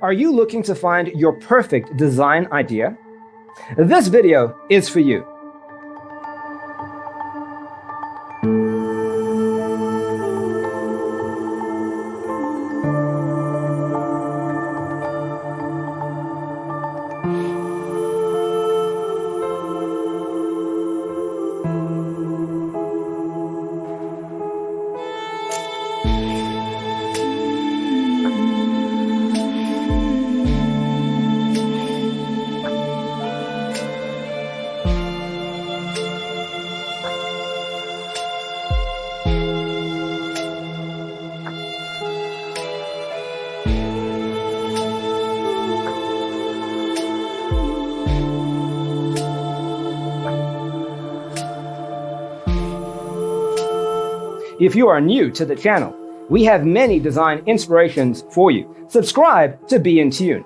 Are you looking to find your perfect design idea? This video is for you. If you are new to the channel, we have many design inspirations for you. Subscribe to be in tune.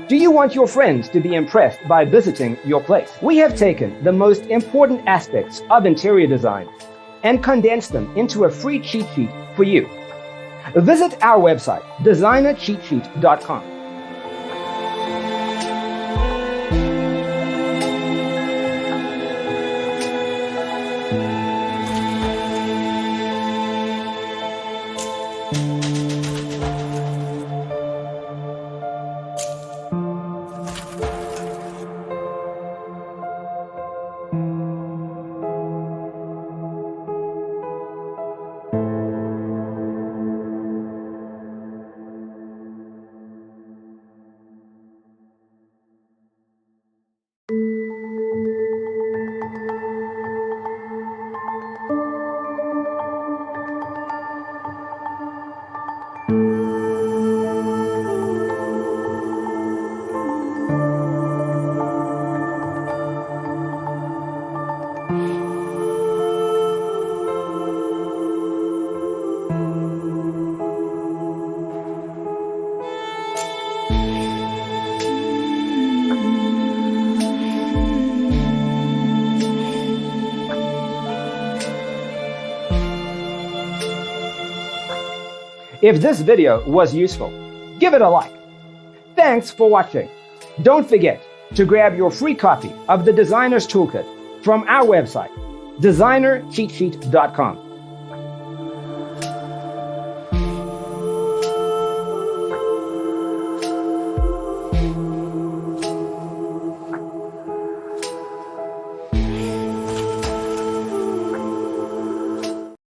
Do you want your friends to be impressed by visiting your place? We have taken the most important aspects of interior design and condensed them into a free cheat sheet for you. Visit our website, designercheatsheet.com. If this video was useful, give it a like. Thanks for watching. Don't forget to grab your free copy of the Designer's Toolkit from our website, designercheatsheet.com.